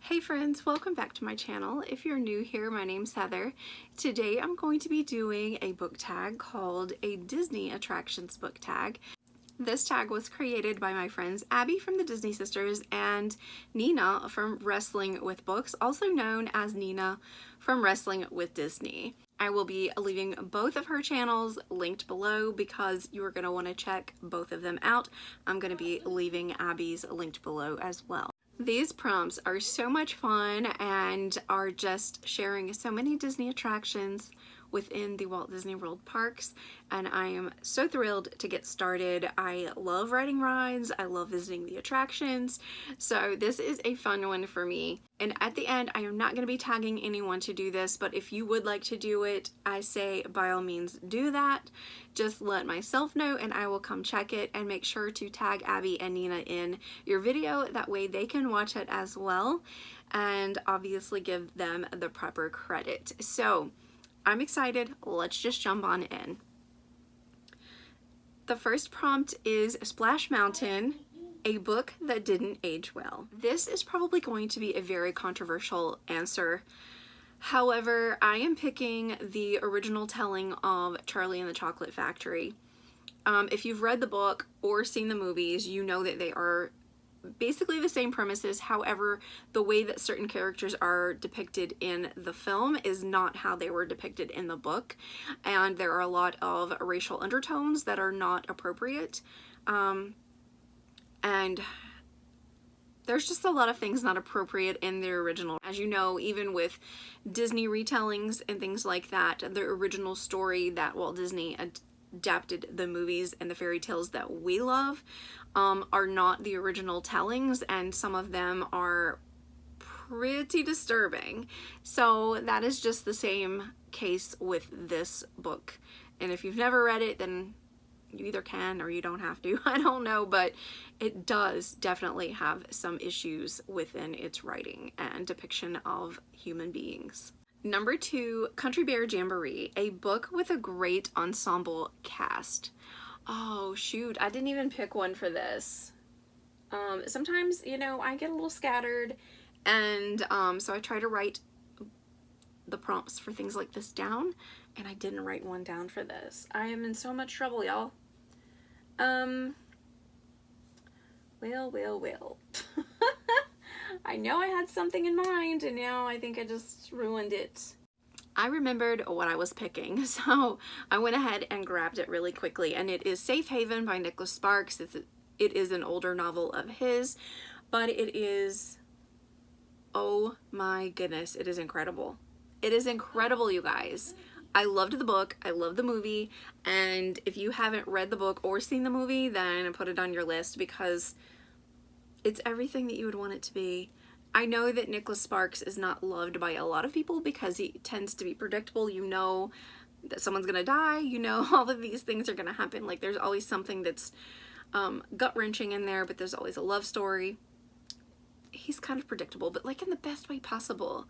Hey friends, welcome back to my channel. If you're new here, my name's Heather. Today I'm going to be doing a book tag called a Disney Attractions book tag. This tag was created by my friends Abby from the Disney Sisters and Nina from Wrestling with Books, also known as Nina from Wrestling with Disney. I will be leaving both of her channels linked below because you are going to want to check both of them out. I'm going to be leaving Abby's linked below as well. These prompts are so much fun and are just sharing so many Disney attractions within the Walt Disney World parks, and I am so thrilled to get started. I love riding rides, I love visiting the attractions, so this is a fun one for me. And at the end, I am not going to be tagging anyone to do this, but if you would like to do it, I say by all means do that. Just let myself know and I will come check it, and make sure to tag Abby and Nina in your video, that way they can watch it as well, and obviously give them the proper credit. So I'm excited. Let's just jump on in. The first prompt is Splash Mountain, a book that didn't age well. This is probably going to be a very controversial answer. However, I am picking the original telling of Charlie and the Chocolate Factory. If you've read the book or seen the movies, you know that they are basically the same premises. However, the way that certain characters are depicted in the film is not how they were depicted in the book, and there are a lot of racial undertones that are not appropriate, and there's just a lot of things not appropriate in the original. As you know, even with Disney retellings and things like that, the original story that Walt Disney adapted the movies and the fairy tales that we love are not the original tellings, and some of them are pretty disturbing. So that is just the same case with this book, and if you've never read it, then you either can or you don't have to. I don't know, but it does definitely have some issues within its writing and depiction of human beings. Number 2, Country Bear Jamboree, a book with a great ensemble cast. Oh shoot, I didn't even pick one for this. Sometimes, you know, I get a little scattered, and so I try to write the prompts for things like this down, and I didn't write one down for this. I am in so much trouble, y'all. Well. I know I had something in mind, and now I think I just ruined it. I remembered what I was picking, so I went ahead and grabbed it really quickly, and it is Safe Haven by Nicholas Sparks. It is an older novel of his, but it is, oh my goodness, it is incredible. It is incredible, you guys. I loved the book, I love the movie, and if you haven't read the book or seen the movie, then put it on your list because it's everything that you would want it to be. I know that Nicholas Sparks is not loved by a lot of people because he tends to be predictable. You know that someone's gonna die, you know all of these things are gonna happen. Like, there's always something that's gut-wrenching in there, but there's always a love story. He's kind of predictable, but like in the best way possible.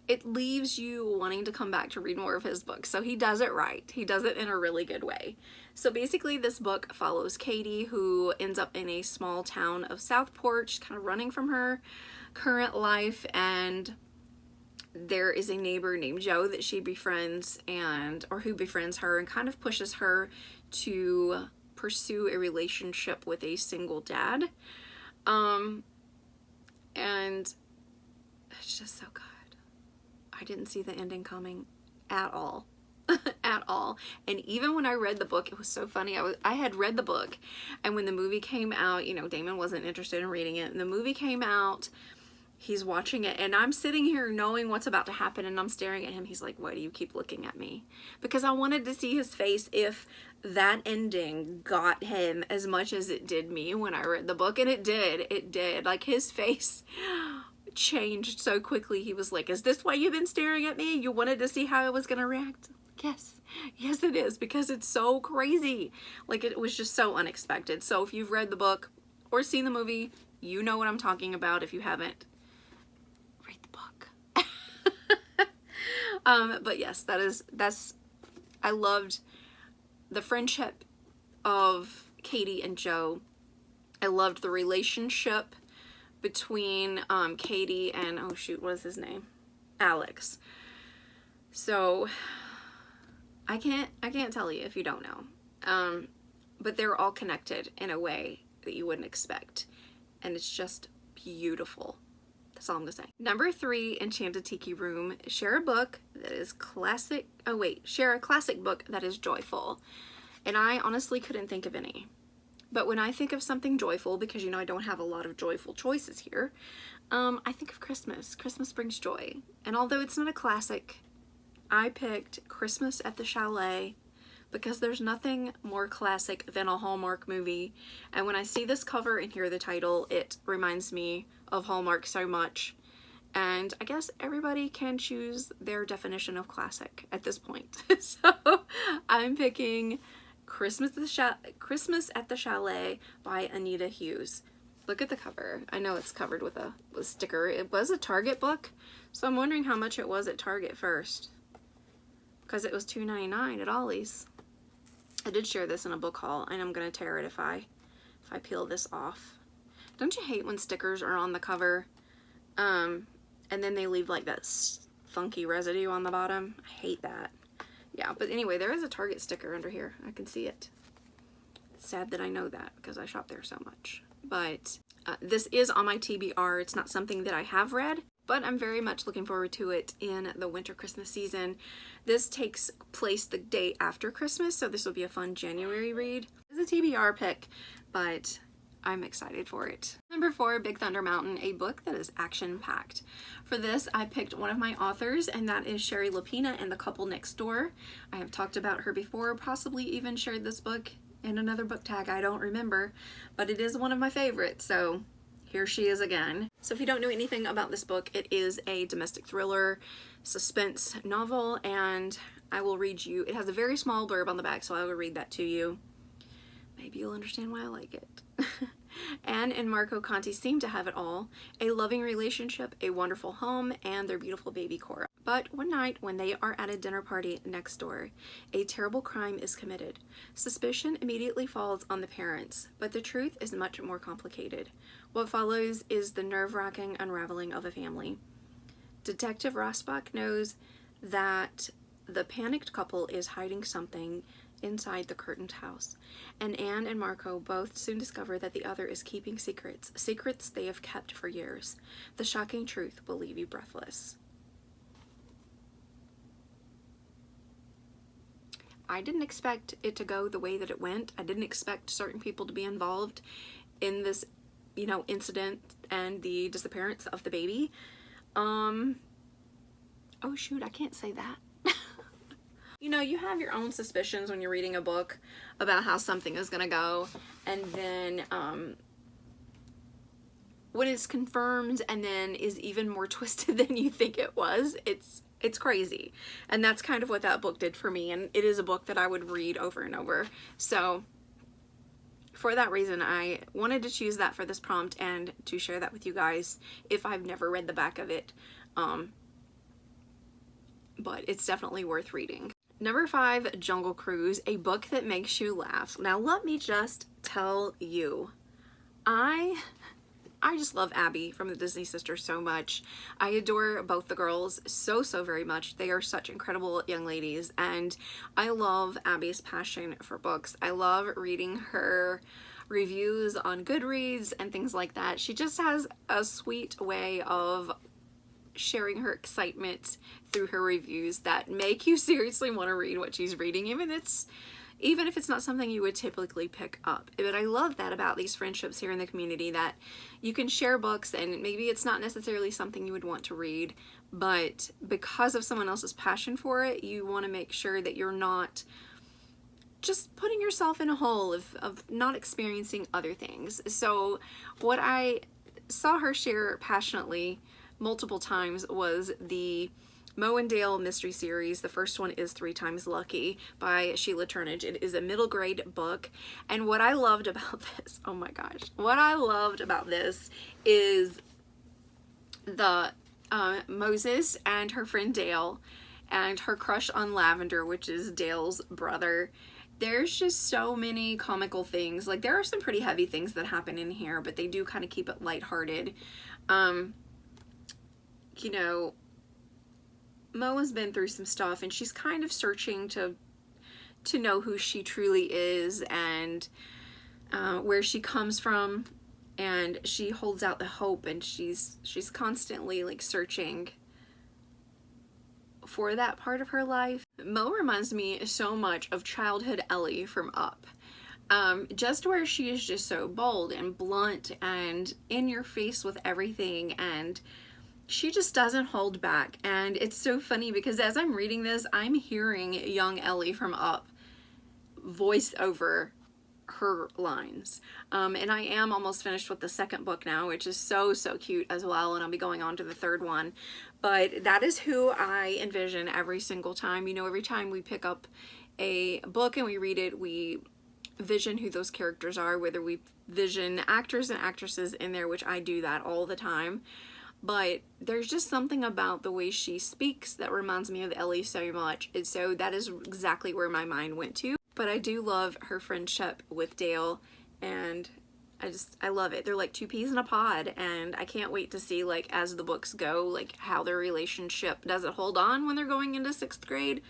It leaves you wanting to come back to read more of his books. So he does it right. He does it in a really good way. So basically this book follows Katie, who ends up in a small town of Southport. She's kind of running from her current life, and there is a neighbor named Joe that she befriends, or who befriends her and kind of pushes her to pursue a relationship with a single dad. And it's just so good. I didn't see the ending coming at all. At all. And even when I read the book, it was so funny. I had read the book, and when the movie came out, you know, Damon wasn't interested in reading it, and the movie came out, he's watching it, and I'm sitting here knowing what's about to happen, and I'm staring at him. He's like, why do you keep looking at me? Because I wanted to see his face if that ending got him as much as it did me when I read the book, and it did. Like, his face changed so quickly. He was like, is this why you've been staring at me? You wanted to see how I was gonna react? Yes it is, because it's so crazy. Like, it was just so unexpected. So if you've read the book or seen the movie, you know what I'm talking about. If you haven't, read the book. But yes, I loved the friendship of Katie and Joe. I loved the relationship between Katie and, oh shoot, what is his name? Alex. So I can't tell you if you don't know. But they're all connected in a way that you wouldn't expect. And it's just beautiful. That's all I'm gonna say. Number 3, Enchanted Tiki Room. Share a book that is classic. Oh wait, share a classic book that is joyful. And I honestly couldn't think of any. But when I think of something joyful, because you know I don't have a lot of joyful choices here, I think of Christmas. Christmas brings joy. And although it's not a classic, I picked Christmas at the Chalet because there's nothing more classic than a Hallmark movie. And when I see this cover and hear the title, it reminds me of Hallmark so much. And I guess everybody can choose their definition of classic at this point. So I'm picking Christmas at the Chalet by Anita Hughes. Look at the cover. I know it's covered with a sticker. It was a Target book, so I'm wondering how much it was at Target first, because it was $2.99 at Ollie's. I did share this in a book haul, and I'm gonna tear it if I peel this off. Don't you hate when stickers are on the cover, and then they leave like that funky residue on the bottom? I hate that. Yeah, but anyway, there is a Target sticker under here. I can see it. It's sad that I know that because I shop there so much. But this is on my TBR. It's not something that I have read, but I'm very much looking forward to it in the winter Christmas season. This takes place the day after Christmas, so this will be a fun January read. It's a TBR pick, but I'm excited for it. Number 4, Big Thunder Mountain, a book that is action-packed. For this, I picked one of my authors, and that is Sherry Lapina and The Couple Next Door. I have talked about her before, possibly even shared this book in another book tag, I don't remember, but it is one of my favorites, so here she is again. So if you don't know anything about this book, it is a domestic thriller, suspense novel, and I will read you, it has a very small blurb on the back, so I will read that to you. Maybe you'll understand why I like it. Anne and Marco Conti seem to have it all, a loving relationship, a wonderful home, and their beautiful baby Cora. But one night when they are at a dinner party next door, a terrible crime is committed. Suspicion immediately falls on the parents, but the truth is much more complicated. What follows is the nerve-wracking unraveling of a family. Detective Rosbach knows that the panicked couple is hiding something inside the curtained house, and Anne and Marco both soon discover that the other is keeping secrets they have kept for years. The shocking truth will leave you breathless. I didn't expect it to go the way that it went. I didn't expect certain people to be involved in this, you know, incident and the disappearance of the baby. Oh shoot, I can't say that. You know, you have your own suspicions when you're reading a book about how something is gonna go, and then when it's confirmed and then is even more twisted than you think it was, it's crazy. And that's kind of what that book did for me, and it is a book that I would read over and over. So for that reason, I wanted to choose that for this prompt and to share that with you guys if I've never read the back of it. But it's definitely worth reading. Number 5, Jungle Cruise, a book that makes you laugh. Now let me just tell you, I just love Abby from the Disney Sisters so much. I adore both the girls so very much. They are such incredible young ladies, and I love Abby's passion for books. I love reading her reviews on Goodreads and things like that. She just has a sweet way of sharing her excitement through her reviews that make you seriously want to read what she's reading, even if it's not something you would typically pick up. But I love that about these friendships here in the community, that you can share books and maybe it's not necessarily something you would want to read, but because of someone else's passion for it, you want to make sure that you're not just putting yourself in a hole of not experiencing other things. So what I saw her share passionately multiple times was the Mowendale mystery series. The first one is 3 Times Lucky by Sheila Turnage. It is a middle grade book, and what I loved about this, oh my gosh, what I loved about this is the Moses and her friend Dale and her crush on Lavender, which is Dale's brother, There's just so many comical things. Like, there are some pretty heavy things that happen in here, but they do kind of keep it lighthearted. You know, Mo has been through some stuff, and she's kind of searching to know who she truly is and where she comes from, and she holds out the hope, and she's constantly like searching for that part of her life. Mo reminds me so much of childhood Ellie from Up. Just where she is just so bold and blunt and in your face with everything, and she just doesn't hold back. And it's so funny because as I'm reading this, I'm hearing young Ellie from Up voice over her lines. And I am almost finished with the second book now, which is so cute as well, and I'll be going on to the third one. But that is who I envision every single time. You know, every time we pick up a book and we read it, we vision who those characters are, whether we vision actors and actresses in there, which I do that all the time. But there's just something about the way she speaks that reminds me of Ellie so much, and so that is exactly where my mind went to. But I do love her friendship with Dale, and I love it. They're like two peas in a pod, and I can't wait to see, like, as the books go, like, how their relationship, does it hold on when they're going into 6th grade?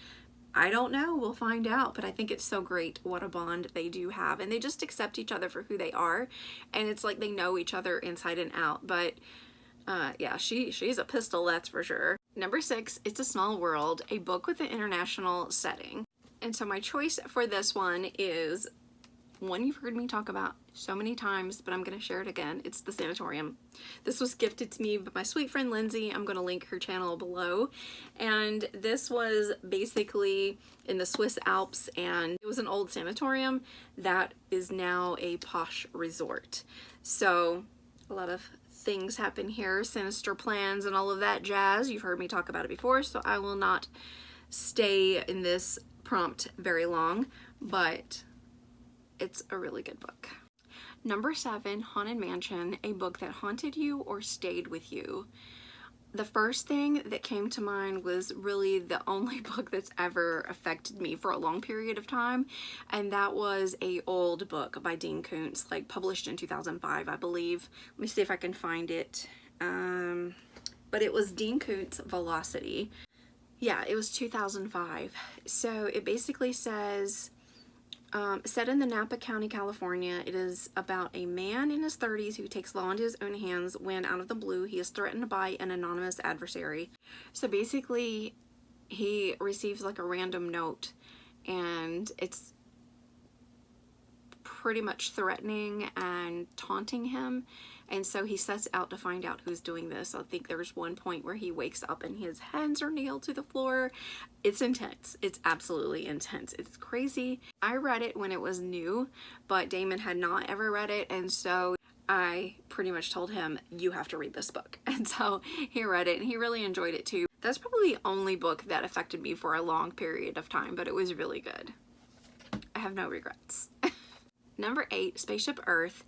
I don't know, we'll find out, but I think it's so great what a bond they do have, and they just accept each other for who they are, and it's like they know each other inside and out. But yeah, she's a pistol, that's for sure. Number 6, It's a Small World, a book with an international setting. And so my choice for this one is one you've heard me talk about so many times, but I'm going to share it again. It's The Sanatorium. This was gifted to me by my sweet friend Lindsay. I'm going to link her channel below. And this was basically in the Swiss Alps, and it was an old sanatorium that is now a posh resort. So a lot of things happen here, sinister plans and all of that jazz. You've heard me talk about it before, so I will not stay in this prompt very long, but it's a really good book. Number 7, Haunted Mansion, a book that haunted you or stayed with you. The first thing that came to mind was really the only book that's ever affected me for a long period of time, and that was a old book by Dean Koontz, like published in 2005, I believe. Let me see if I can find it. But it was Dean Koontz' Velocity. Yeah, it was 2005. So it basically says, set in the Napa County, California, it is about a man in his 30s who takes law into his own hands when, out of the blue, he is threatened by an anonymous adversary. So basically, he receives like a random note, and it's pretty much threatening and taunting him, and so he sets out to find out who's doing this. I think there's one point where he wakes up and his hands are nailed to the floor. It's intense. It's absolutely intense. It's crazy. I read it when it was new, but Damon had not ever read it, and so I pretty much told him, you have to read this book. And so he read it, and he really enjoyed it too. That's probably the only book that affected me for a long period of time, but it was really good. I have no regrets. Number 8, Spaceship Earth,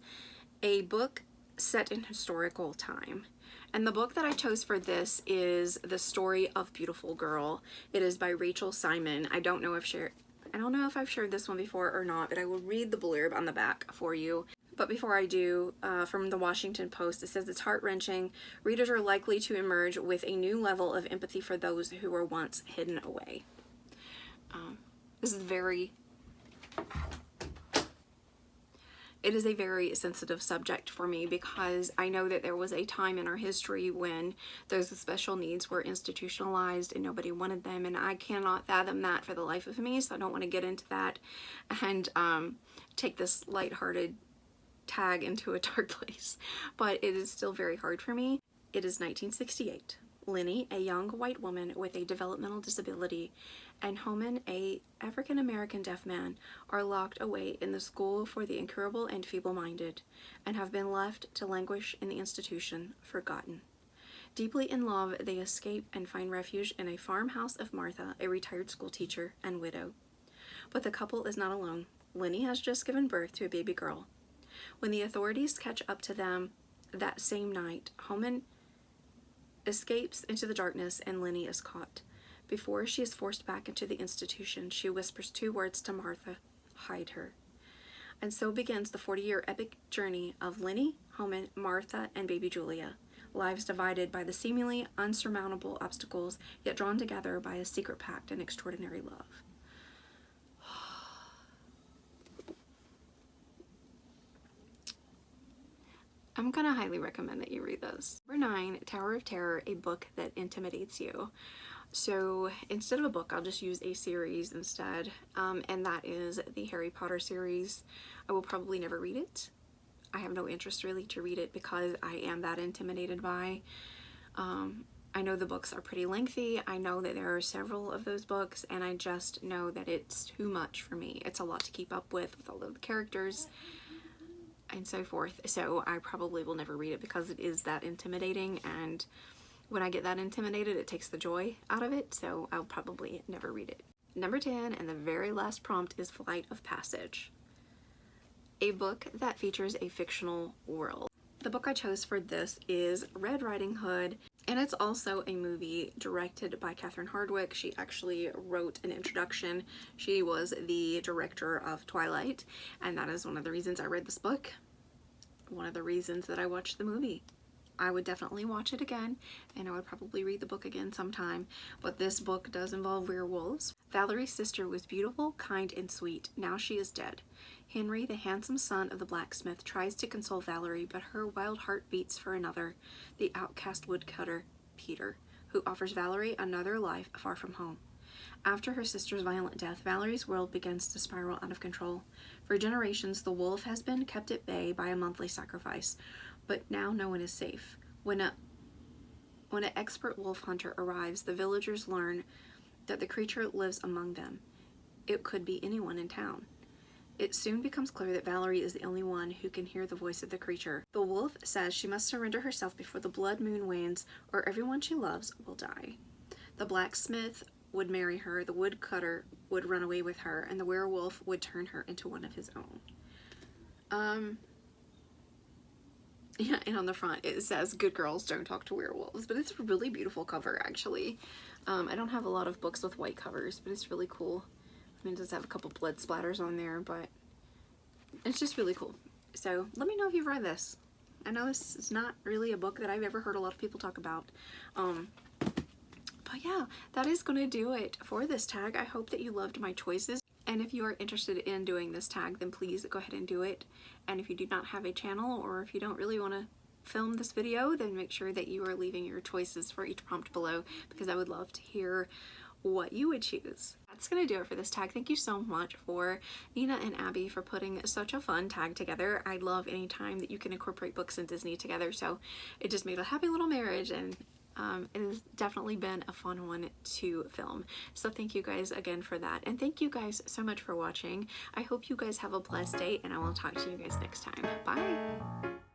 a book set in historical time. And the book that I chose for this is The Story of Beautiful Girl. It is by Rachel Simon. I don't know if I've shared this one before or not, but I will read the blurb on the back for you. But before I do, from the Washington Post, it says it's heart-wrenching. Readers are likely to emerge with a new level of empathy for those who were once hidden away. This is It is a very sensitive subject for me, because I know that there was a time in our history when those with special needs were institutionalized and nobody wanted them, and I cannot fathom that for the life of me, so I don't want to get into that and take this lighthearted tag into a dark place. But it is still very hard for me. It is 1968. Lenny, a young white woman with a developmental disability, and Homan, a African-American deaf man, are locked away in the school for the incurable and feeble-minded, and have been left to languish in the institution, forgotten. Deeply in love, they escape and find refuge in a farmhouse of Martha, a retired school teacher and widow. But the couple is not alone. Lenny has just given birth to a baby girl. When the authorities catch up to them that same night, Homan escapes into the darkness and Lenny is caught. Before she is forced back into the institution, she whispers 2 words to Martha, hide her. And so begins the 40-year epic journey of Lenny, Homan, Martha, and baby Julia, lives divided by the seemingly unsurmountable obstacles, yet drawn together by a secret pact and extraordinary love. I'm gonna highly recommend that you read this. Number 9, Tower of Terror, a book that intimidates you. So instead of a book, I'll just use a series instead, and that is the Harry Potter series. I will probably never read it. I have no interest really to read it because I am that intimidated by. I know the books are pretty lengthy. I know that there are several of those books, and I just know that it's too much for me. It's a lot to keep up with all of the characters and so forth. So I probably will never read it because it is that intimidating, and when I get that intimidated, it takes the joy out of it, so I'll probably never read it. Number 10, and the very last prompt, is Flight of Passage, a book that features a fictional world. The book I chose for this is Red Riding Hood, and it's also a movie directed by Catherine Hardwicke. She actually wrote an introduction. She was the director of Twilight, and that is one of the reasons I read this book. One of the reasons that I watched the movie. I would definitely watch it again, and I would probably read the book again sometime, but this book does involve werewolves. Valerie's sister was beautiful, kind, and sweet. Now she is dead. Henry, the handsome son of the blacksmith, tries to console Valerie, but her wild heart beats for another, the outcast woodcutter, Peter, who offers Valerie another life far from home. After her sister's violent death, Valerie's world begins to spiral out of control. For generations, the wolf has been kept at bay by a monthly sacrifice, but now no one is safe. When an expert wolf hunter arrives, the villagers learn that the creature lives among them. It could be anyone in town. It soon becomes clear that Valerie is the only one who can hear the voice of the creature. The wolf says she must surrender herself before the blood moon wanes, or everyone she loves will die. The blacksmith would marry her, the woodcutter would run away with her, and the werewolf would turn her into one of his own. Yeah, and on the front it says, "Good girls don't talk to werewolves," but it's a really beautiful cover, actually. I don't have a lot of books with white covers, but it's really cool. I mean, it does have a couple blood splatters on there, but it's just really cool. So let me know if you've read this. I know this is not really a book that I've ever heard a lot of people talk about. But yeah, that is going to do it for this tag. I hope that you loved my choices. And if you are interested in doing this tag, then please go ahead and do it. And if you do not have a channel, or if you don't really want to film this video, then make sure that you are leaving your choices for each prompt below, because I would love to hear what you would choose. That's gonna do it for this tag. Thank you so much for Nina and Abby for putting such a fun tag together. I love any time that you can incorporate books and Disney together, so it just made a happy little marriage, and it has definitely been a fun one to film. So thank you guys again for that, and thank you guys so much for watching. I hope you guys have a blessed day, and I will talk to you guys next time. Bye!